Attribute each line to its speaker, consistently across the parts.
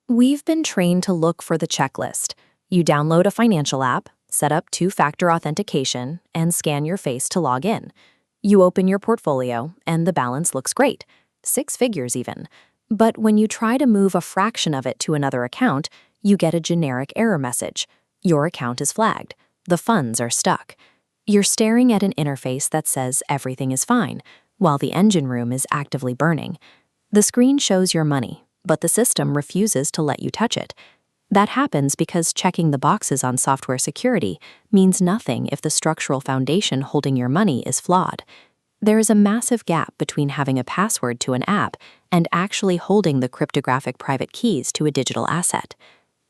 Speaker 1: We've been trained to look for the checklist. You download a financial app, set up two-factor authentication, and scan your face to log in. You open your portfolio, and the balance looks great, 6 figures even. But when you try to move a fraction of it to another account, you get a generic error message. Your account is flagged. The funds are stuck. You're staring at an interface that says everything is fine, while the engine room is actively burning. The screen shows your money, but the system refuses to let you touch it. That happens because checking the boxes on software security means nothing if the structural foundation holding your money is flawed. There is a massive gap between having a password to an app and actually holding the cryptographic private keys to a digital asset.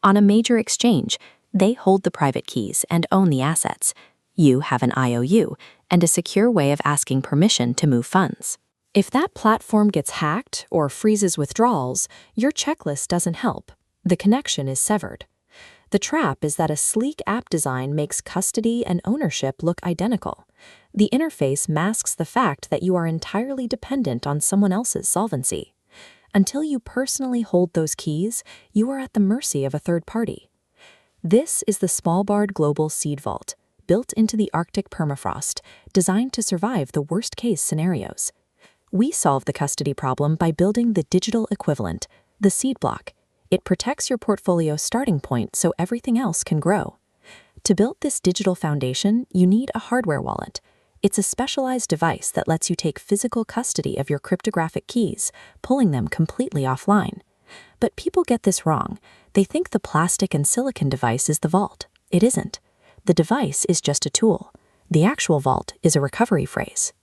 Speaker 1: On a major exchange, they hold the private keys and own the assets. You have an IOU and a secure way of asking permission to move funds. If that platform gets hacked or freezes withdrawals, your checklist doesn't help. The connection is severed. The trap is that a sleek app design makes custody and ownership look identical. The interface masks the fact that you are entirely dependent on someone else's solvency. Until you personally hold those keys, you are at the mercy of a third party. This is the Svalbard Global Seed Vault, built into the Arctic permafrost, designed to survive the worst-case scenarios. We solve the custody problem by building the digital equivalent, the seed block. It protects your portfolio starting point so everything else can grow. To build this digital foundation, you need a hardware wallet. It's a specialized device that lets you take physical custody of your cryptographic keys, pulling them completely offline. But people get this wrong. They think the plastic and silicon device is the vault. It isn't. The device is just a tool. The actual vault is a recovery phrase.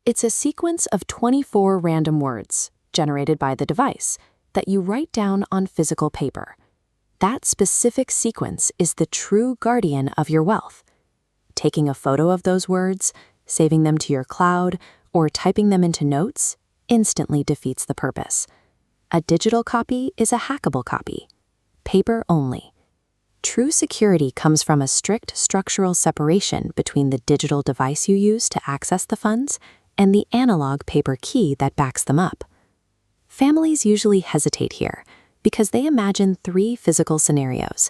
Speaker 1: It's a sequence of 24 random words, generated by the device, that you write down on physical paper. That specific sequence is the true guardian of your wealth. Taking a photo of those words, saving them to your cloud, or typing them into notes instantly defeats the purpose. A digital copy is a hackable copy. Paper only. True security comes from a strict structural separation between the digital device you use to access the funds and the analog paper key that backs them up. Families usually hesitate here because they imagine 3 physical scenarios.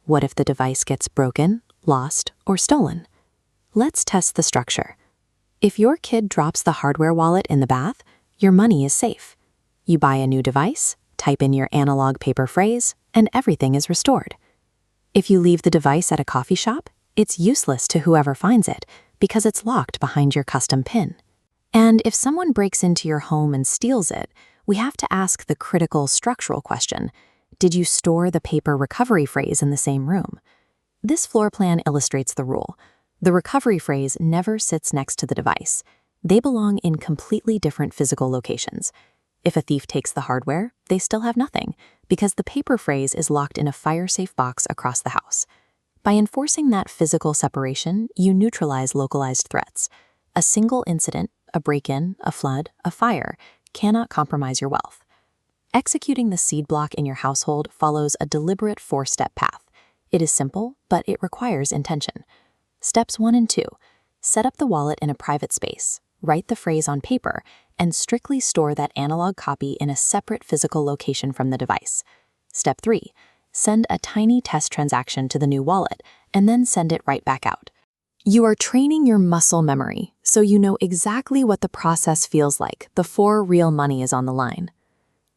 Speaker 1: What if the device gets broken, lost, or stolen? Let's test the structure. If your kid drops the hardware wallet in the bath, your money is safe. You buy a new device, type in your analog paper phrase, and everything is restored. If you leave the device at a coffee shop, it's useless to whoever finds it because it's locked behind your custom PIN. And if someone breaks into your home and steals it, we have to ask the critical structural question: did you store the paper recovery phrase in the same room? This floor plan illustrates the rule. The recovery phrase never sits next to the device. They belong in completely different physical locations. If a thief takes the hardware, they still have nothing, because the paper phrase is locked in a fire-safe box across the house. By enforcing that physical separation, you neutralize localized threats. A single incident, a break-in, a flood, a fire, cannot compromise your wealth. Executing the seed block in your household follows a deliberate 4-step path. It is simple, but it requires intention. Steps 1 and 2. Set up the wallet in a private space, write the phrase on paper, and strictly store that analog copy in a separate physical location from the device. Step 3. Send a tiny test transaction to the new wallet, and then send it right back out. You are training your muscle memory, so you know exactly what the process feels like before real money is on the line.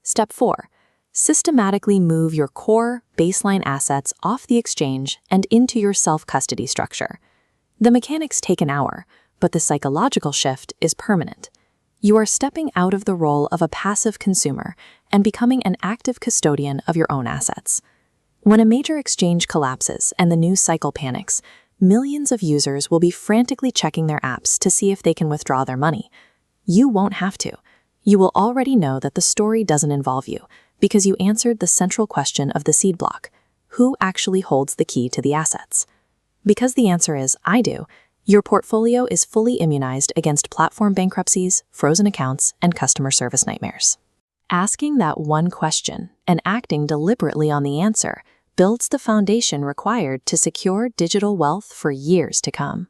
Speaker 1: Step 4. Systematically move your core, baseline assets off the exchange and into your self-custody structure. The mechanics take an hour, but the psychological shift is permanent. You are stepping out of the role of a passive consumer and becoming an active custodian of your own assets. When a major exchange collapses and the news cycle panics, millions of users will be frantically checking their apps to see if they can withdraw their money. You won't have to. You will already know that the story doesn't involve you because you answered the central question of the seed block: who actually holds the key to the assets? Because the answer is, I do, your portfolio is fully immunized against platform bankruptcies, frozen accounts, and customer service nightmares. Asking that one question and acting deliberately on the answer builds the foundation required to secure digital wealth for years to come.